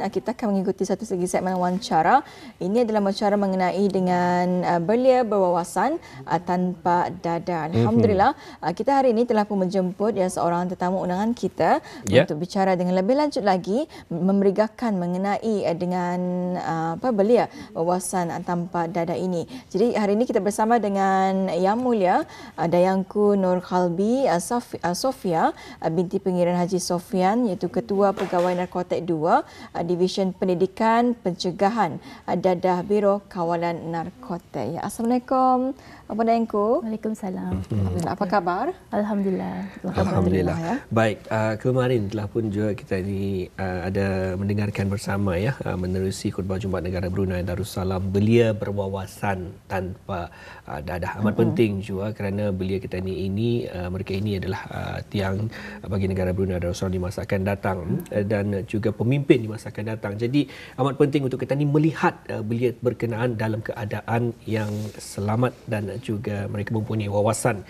kita akan mengikuti satu segi segmen wawancara. Ini adalah wawancara mengenai dengan belia berwawasan tanpa dada. Alhamdulillah, kita hari ini telah pun menjemput seorang tetamu undangan kita untuk bicara dengan lebih lanjut lagi, memerigakan mengenai dengan belia berwawasan tanpa dada ini. Jadi hari ini kita bersama dengan Yang Mulia Dayangku Nur Khalbi Sofia binti Pengiran Haji Sofian, iaitu Ketua Pegawai Narkotik 2 Division Pendidikan Pencegahan Dadah Biro Kawalan Narkotik. Ya, Assalamualaikum Abang Dayangku. Waalaikumsalam. Alhamdulillah. Apa khabar? Alhamdulillah. Alhamdulillah. Ya. Baik, kemarin telah pun juga kita ini ada mendengarkan bersama menerusi khutbah Jumaat Negara Brunei Darussalam, belia berwawasan tanpa dadah. Amat penting juga kerana belia kita ini mereka ini adalah tiang bagi negara Brunei Darussalam di masa akan datang dan juga pemimpin di masa akan datang. Jadi amat penting untuk kita ni melihat belia berkenaan dalam keadaan yang selamat dan juga mereka mempunyai wawasan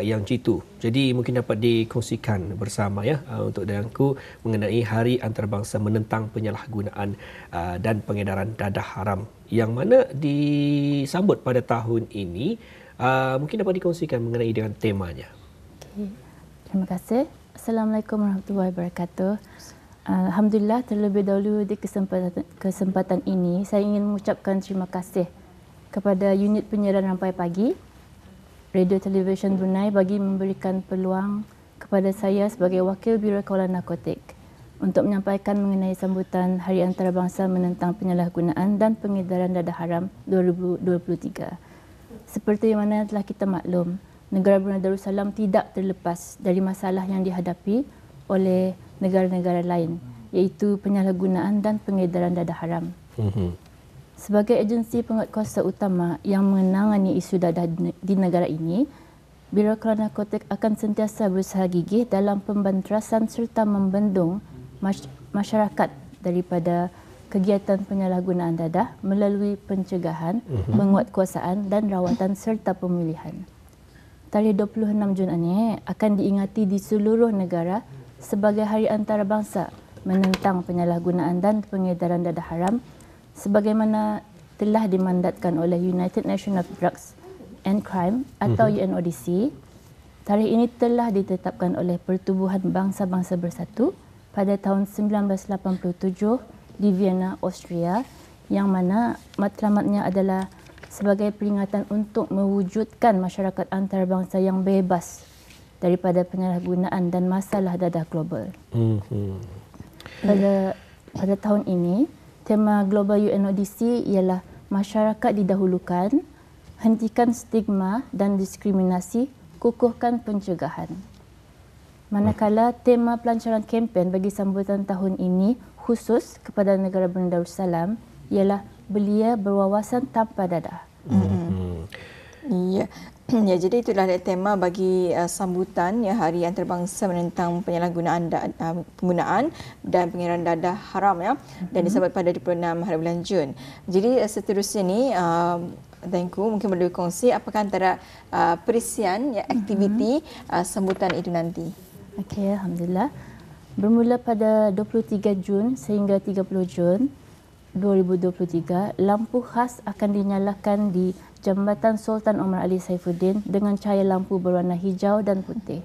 yang jitu. Jadi mungkin dapat dikongsikan bersama untuk Dayangku mengenai Hari Antarabangsa menentang penyalahgunaan dan pengedaran dadah haram yang mana disambut pada tahun ini. Mungkin dapat dikongsikan mengenai dengan temanya. Okay. Terima kasih. Assalamualaikum warahmatullahi wabarakatuh. Alhamdulillah, terlebih dahulu di kesempatan ini saya ingin mengucapkan terima kasih kepada unit penyiaran Rampai Pagi Radio Television Brunei bagi memberikan peluang kepada saya sebagai Wakil Biro Kawalan Narkotik untuk menyampaikan mengenai sambutan Hari Antarabangsa menentang penyalahgunaan dan pengedaran dadah haram 2023. Seperti mana telah kita maklum, negara Brunei Darussalam tidak terlepas dari masalah yang dihadapi oleh negara-negara lain, iaitu penyalahgunaan dan pengedaran dadah haram. Sebagai agensi penguatkuasa utama yang menangani isu dadah di negara ini, Biro Kawalan Narkotik akan sentiasa berusaha gigih dalam pembanterasan serta membendung masyarakat daripada kegiatan penyalahgunaan dadah melalui pencegahan, penguatkuasaan dan rawatan serta pemulihan. Tarikh 26 Jun ini akan diingati di seluruh negara sebagai Hari Antarabangsa menentang penyalahgunaan dan pengedaran dadah haram sebagaimana telah dimandatkan oleh United Nations of Drugs and Crime atau UNODC. Tarikh ini telah ditetapkan oleh Pertubuhan Bangsa-Bangsa Bersatu pada tahun 1987 di Vienna, Austria, yang mana matlamatnya adalah sebagai peringatan untuk mewujudkan masyarakat antarabangsa yang bebas daripada penyalahgunaan dan masalah dadah global. Pada tahun ini, tema global UNODC ialah masyarakat didahulukan, hentikan stigma dan diskriminasi, kukuhkan pencegahan. Manakala tema pelancaran kempen bagi sambutan tahun ini khusus kepada negara Brunei Darussalam ialah belia berwawasan tanpa dadah. Ya. Ya, jadi itulah tema bagi sambutan Hari Antarabangsa menentang penyalahgunaan penggunaan dan pengedaran dadah haram dan disambut pada 26 hari bulan Jun. Jadi seterusnya ni Dayangku mungkin boleh kongsi apakah antara perisian aktiviti sambutan itu nanti. Okey, alhamdulillah. Bermula pada 23 Jun sehingga 30 Jun 2023, lampu khas akan dinyalakan di Jambatan Sultan Omar Ali Saifuddin dengan cahaya lampu berwarna hijau dan putih.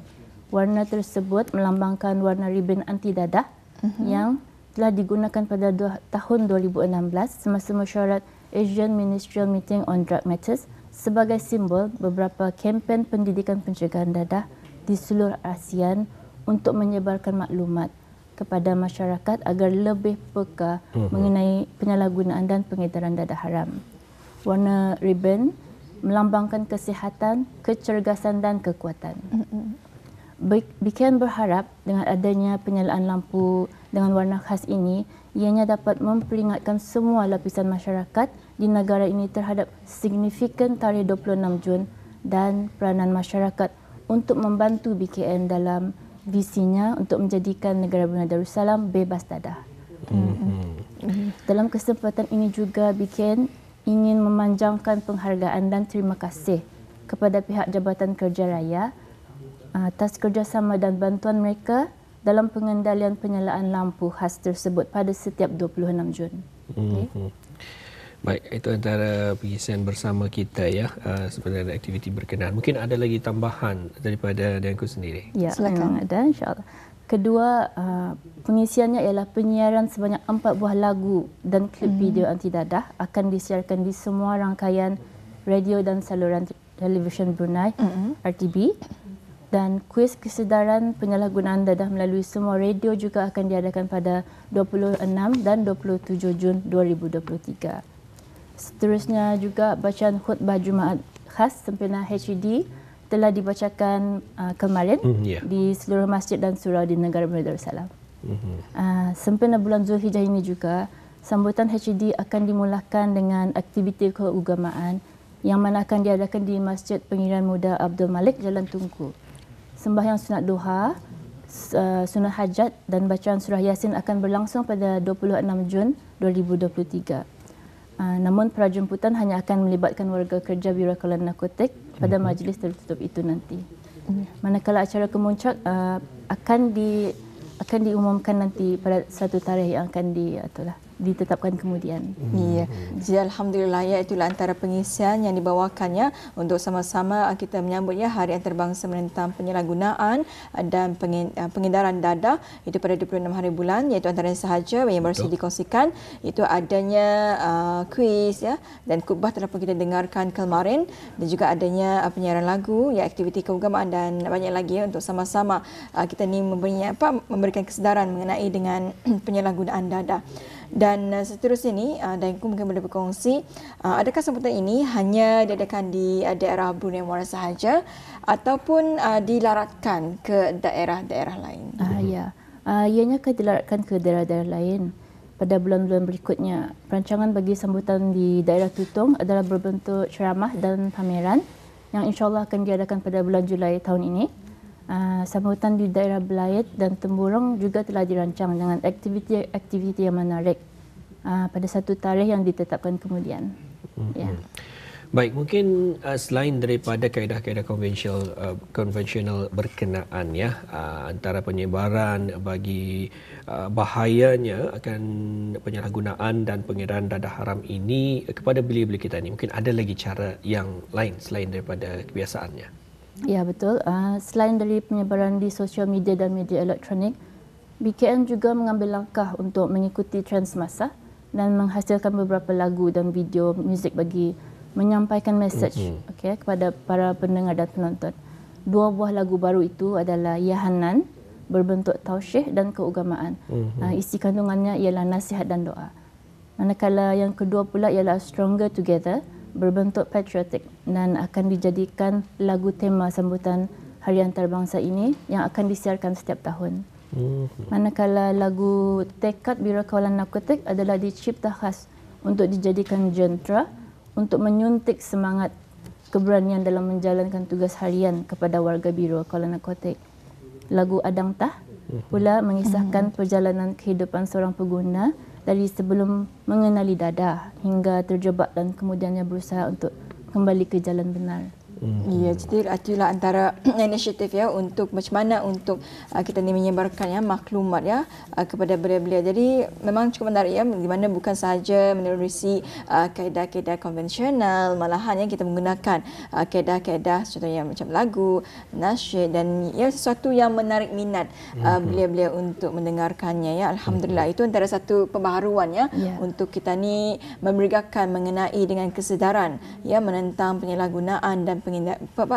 Warna tersebut melambangkan warna ribin anti dadah yang telah digunakan pada tahun 2016 semasa mesyuarat Asian Ministerial Meeting on Drug Matters sebagai simbol beberapa kempen pendidikan pencegahan dadah di seluruh ASEAN untuk menyebarkan maklumat kepada masyarakat agar lebih peka mengenai penyalahgunaan dan pengedaran dadah haram. Warna ribbon melambangkan kesihatan, kecergasan dan kekuatan. Bikin berharap dengan adanya penyalaan lampu dengan warna khas ini, ianya dapat memperingatkan semua lapisan masyarakat di negara ini terhadap signifikan tarikh 26 Jun dan peranan masyarakat untuk membantu BKN dalam visinya untuk menjadikan negara Brunei Darussalam bebas dadah. Dalam kesempatan ini juga BKN ingin memanjangkan penghargaan dan terima kasih kepada pihak Jabatan Kerja Raya atas kerjasama dan bantuan mereka dalam pengendalian penyalaan lampu khas tersebut pada setiap 26 Jun. Okay. Baik, itu antara pengisian bersama kita ya, sebenarnya aktiviti berkenaan. Mungkin ada lagi tambahan daripada Dianku sendiri? Ya, Silakan. memang ada, insyaAllah. Kedua, pengisiannya ialah penyiaran sebanyak 4 buah lagu dan klip video anti dadah akan disiarkan di semua rangkaian radio dan saluran televisyen Brunei, RTB. Dan kuis kesedaran penyalahgunaan dadah melalui semua radio juga akan diadakan pada 26 dan 27 Jun 2023. Seterusnya juga bacaan khutbah Jumaat khas sempena HED telah dibacakan kemarin di seluruh masjid dan surau di negara Brunei Darussalam. Sempena bulan Zulhijjah ini juga, sambutan HED akan dimulakan dengan aktiviti keagamaan yang mana akan diadakan di Masjid Pengiran Muda Abdul Malik, Jalan Tunku. Sembahyang sunat duha, sunat hajat dan bacaan surah Yasin akan berlangsung pada 26 Jun 2023. Namun prajemputan hanya akan melibatkan warga kerja Biro Kawalan Narkotik pada majlis tertutup itu nanti. Manakala acara kemuncak akan diumumkan nanti pada satu tarikh yang akan ditetapkan kemudian. Ya, jadi alhamdulillah ya, itulah antara pengisian yang dibawakannya untuk sama-sama kita menyambut ya Hari Antarabangsa menentang penyalahgunaan dan pengedaran dadah itu pada 26 hari bulan, iaitu antaranya sahaja yang baru saja dikongsikan itu adanya kuis ya dan khutbah telah pun kita dengarkan kemarin dan juga adanya penyiaran lagu ya, aktiviti keagamaan dan banyak lagi ya, untuk sama-sama kita ni memberikan kesedaran mengenai dengan penyalahgunaan dadah. Dan seterusnya ini, Dianku mungkin boleh berkongsi, adakah sambutan ini hanya diadakan di daerah Brunei Muara sahaja ataupun dilaratkan ke daerah-daerah lain? Ya, ianya akan dilaratkan ke daerah-daerah lain pada bulan-bulan berikutnya. Perancangan bagi sambutan di daerah Tutong adalah berbentuk ceramah dan pameran yang insyaAllah akan diadakan pada bulan Julai tahun ini. Sambutan di daerah Belayet dan Temburong juga telah dirancang dengan aktiviti yang menarik pada satu tarikh yang ditetapkan kemudian. Ya. Baik, mungkin selain daripada kaedah-kaedah konvensional berkenaan ya, antara penyebaran bagi bahayanya akan penyalahgunaan dan pengedaran dadah haram ini kepada belia-belia kita ni, mungkin ada lagi cara yang lain selain daripada kebiasaannya? Ya, betul. Selain dari penyebaran di sosial media dan media elektronik, BKN juga mengambil langkah untuk mengikuti trend semasa dan menghasilkan beberapa lagu dan video muzik bagi menyampaikan message kepada para pendengar dan penonton. 2 buah lagu baru itu adalah Ya Hanan, berbentuk tausyih dan keagamaan. Isi kandungannya ialah nasihat dan doa. Manakala yang kedua pula ialah Stronger Together, berbentuk patriotik dan akan dijadikan lagu tema sambutan Hari Antarabangsa ini yang akan disiarkan setiap tahun. Manakala lagu Tekad Biro Kawalan Narkotik adalah dicipta khas untuk dijadikan jentera untuk menyuntik semangat keberanian dalam menjalankan tugas harian kepada warga Biro Kawalan Narkotik. Lagu Adang Tah pula mengisahkan perjalanan kehidupan seorang pengguna dari sebelum mengenali dadah hingga terjebak dan kemudiannya berusaha untuk kembali ke jalan benar. Ya, jadi itulah antara inisiatif ya untuk macam mana untuk kita ni menyebarkan ya maklumat ya kepada belia-belia. Jadi memang cukup menarik ya, di mana bukan sahaja menerusi kaedah-kaedah konvensional, malahan ya kita menggunakan kaedah-kaedah contohnya macam lagu, nasyid dan ya sesuatu yang menarik minat belia-belia untuk mendengarkannya ya. Alhamdulillah, itu antara satu pembaharuan ya untuk kita ni memberikan mengenai dengan kesedaran ya menentang penyalahgunaan dan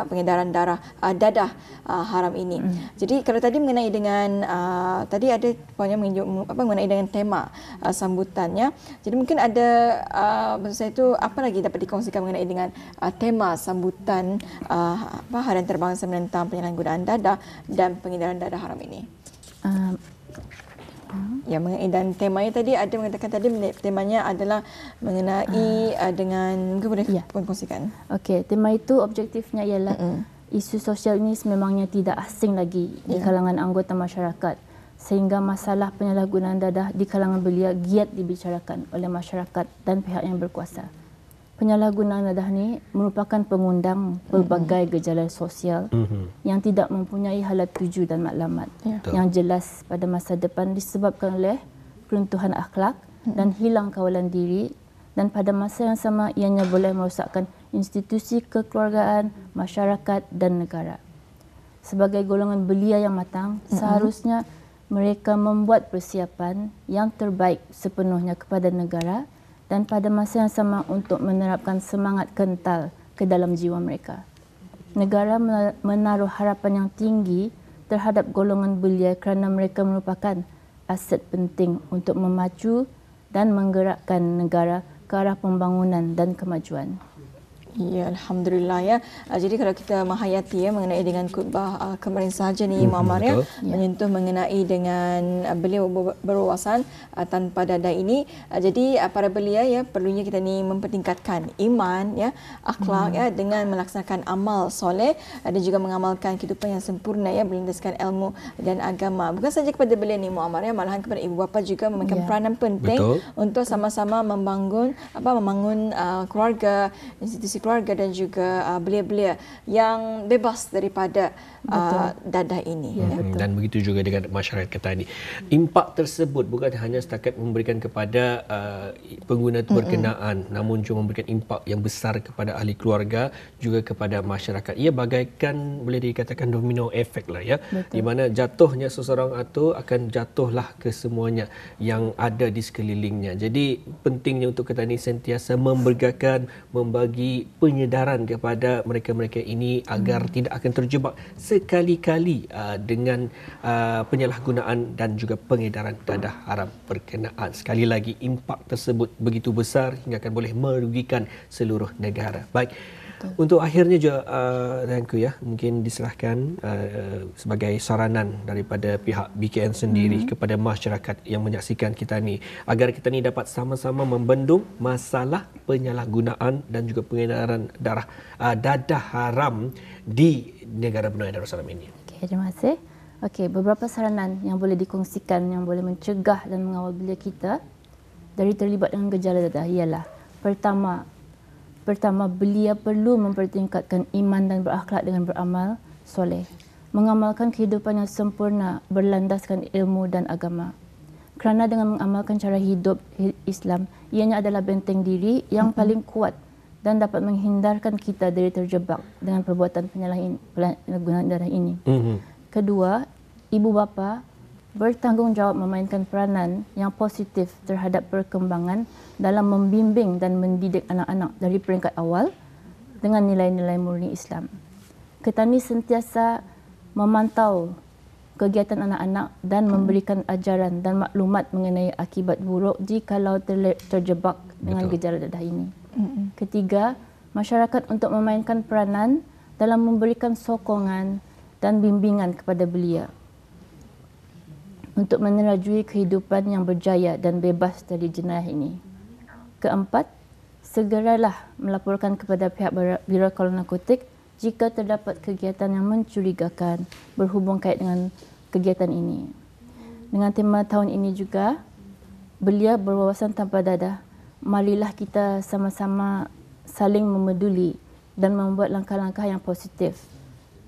pengedaran dadah haram ini. Jadi kalau tadi mengenai dengan tadi ada poinnya mengenai dengan tema sambutannya. Jadi mungkin ada maksud saya itu apa lagi dapat dikongsikan mengenai dengan tema sambutan Hari Antarabangsa menentang penyalahgunaan dadah dan pengedaran dadah haram ini. Ya, mengenai dan temanya tadi ada mengatakan tadi temanya adalah mengenai dengan mungkin boleh kongsikan. Okey, tema itu objektifnya ialah isu sosial ini sememangnya tidak asing lagi di kalangan anggota masyarakat sehingga masalah penyalahgunaan dadah di kalangan belia giat dibicarakan oleh masyarakat dan pihak yang berkuasa. penyalahgunaan dadah ni merupakan pengundang pelbagai gejala sosial yang tidak mempunyai halat tuju dan maklumat yang jelas pada masa depan disebabkan oleh keruntuhan akhlak dan hilang kawalan diri, dan pada masa yang sama ianya boleh merosakkan institusi kekeluargaan, masyarakat dan negara. Sebagai golongan belia yang matang, seharusnya mereka membuat persiapan yang terbaik sepenuhnya kepada negara dan pada masa yang sama untuk menerapkan semangat kental ke dalam jiwa mereka. Negara menaruh harapan yang tinggi terhadap golongan belia kerana mereka merupakan aset penting untuk memacu dan menggerakkan negara ke arah pembangunan dan kemajuan. Ya, Alhamdulillah ya. Jadi kalau kita menghayati ya mengenai dengan khutbah kemarin sahaja ni Muammar ya, menyentuh mengenai dengan beliau berwawasan tanpa dada ini. Jadi para belia ya perlunya kita ni mempertingkatkan iman ya, akhlak ya dengan melaksanakan amal soleh dan juga mengamalkan kehidupan yang sempurna ya berlandaskan ilmu dan agama. Bukan saja kepada belia ni Muammar ya, malahan kepada ibu bapa juga memainkan peranan penting untuk sama-sama membangun keluarga, institusi keluarga dan juga belia-belia yang bebas daripada dadah ini. Dan begitu juga dengan masyarakat kita ini. Impak tersebut bukan hanya setakat memberikan kepada pengguna berkenaan, namun juga memberikan impak yang besar kepada ahli keluarga, juga kepada masyarakat. Ia bagaikan boleh dikatakan domino efek lah ya. Di mana jatuhnya seseorang itu akan jatuhlah ke semuanya yang ada di sekelilingnya. Jadi pentingnya untuk kita ini sentiasa membergakan, membagi penyedaran kepada mereka-mereka ini agar tidak akan terjebak sekali-kali dengan penyalahgunaan dan juga pengedaran dadah haram berkenaan. Sekali lagi, impak tersebut begitu besar hingga akan boleh merugikan seluruh negara. Baik. Untuk akhirnya juga Tuanku ya, mungkin diserahkan sebagai saranan daripada pihak BKN sendiri kepada masyarakat yang menyaksikan kita ni agar kita ni dapat sama-sama membendung masalah penyalahgunaan dan juga pengedaran dadah haram di negara Brunei Darussalam ini. Okey, terima kasih. Okey, beberapa saranan yang boleh dikongsikan yang boleh mencegah dan mengawal belia kita dari terlibat dengan gejala dadah ialah Pertama, belia perlu mempertingkatkan iman dan berakhlak dengan beramal soleh. Mengamalkan kehidupan yang sempurna berlandaskan ilmu dan agama. Kerana dengan mengamalkan cara hidup Islam, ianya adalah benteng diri yang paling kuat dan dapat menghindarkan kita dari terjebak dengan perbuatan penyalahgunaan darah ini. Kedua, ibu bapa bertanggungjawab memainkan peranan yang positif terhadap perkembangan dalam membimbing dan mendidik anak-anak dari peringkat awal dengan nilai-nilai murni Islam. Ketani sentiasa memantau kegiatan anak-anak dan memberikan ajaran dan maklumat mengenai akibat buruk jikalau terjebak dengan gejala dadah ini. Ketiga, masyarakat untuk memainkan peranan dalam memberikan sokongan dan bimbingan kepada belia untuk menerajui kehidupan yang berjaya dan bebas dari jenayah ini. Keempat, segeralah melaporkan kepada pihak Biro Kontrol Narkotik jika terdapat kegiatan yang mencurigakan berhubung kait dengan kegiatan ini. Dengan tema tahun ini juga, belia berwawasan tanpa dadah, marilah kita sama-sama saling memeduli dan membuat langkah-langkah yang positif.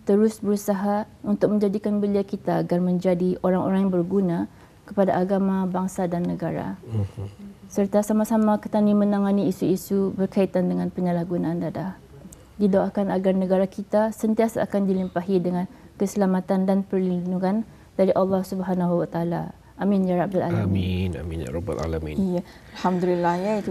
Terus berusaha untuk menjadikan belia kita agar menjadi orang-orang yang berguna kepada agama, bangsa dan negara. Serta sama-sama ketani menangani isu-isu berkaitan dengan penyalahgunaan dadah. Didoakan agar negara kita sentiasa akan dilimpahi dengan keselamatan dan perlindungan dari Allah Subhanahu Wa Taala. Amin ya rabbal alamin. Amin ya rabbal alamin. Ya, alhamdulillah ya, itu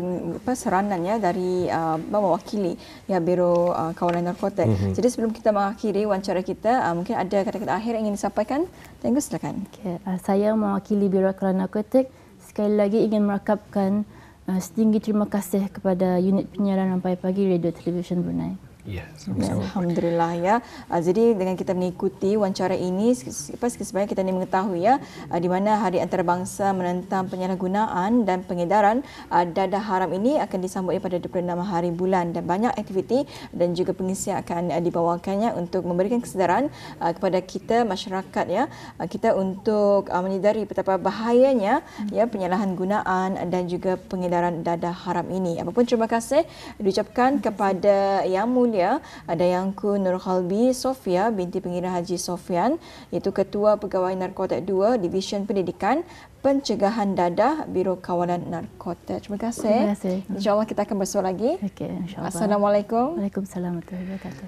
saranan ya dari mewakili ya Biro Kawalan Narkotik. Jadi sebelum kita mengakhiri wawancara kita, mungkin ada kata-kata akhir yang ingin disampaikan. Tengok silakan. Okay. Saya mewakili Biro Kawalan Narkotik sekali lagi ingin merakapkan setinggi terima kasih kepada unit penyiaran Rampai Pagi Radio Television Brunei. Ya, Alhamdulillah ya. Jadi dengan kita mengikuti wawancara ini, sebenarnya kita ini mengetahui ya di mana Hari Antarabangsa menentang penyalahgunaan dan pengedaran dadah haram ini akan disambut pada 26 hari bulan, dan banyak aktiviti dan juga pengisian akan dibawakannya untuk memberikan kesedaran kepada kita masyarakat ya, kita untuk menyedari betapa bahayanya ya penyalahan gunaan dan juga pengedaran dadah haram ini. Apapun terima kasih diucapkan kepada Yang Mulia Dayangku Nur Khalbi Sofia binti Pengira Haji Sofian, iaitu Ketua Pegawai Narkotik 2 Divisyen Pendidikan Pencegahan Dadah Biro Kawalan Narkotik. Terima kasih. Terima kasih. InsyaAllah kita akan bersua lagi. Okey, insyaAllah. Assalamualaikum. Waalaikumsalam warahmatullahi wabarakatuh.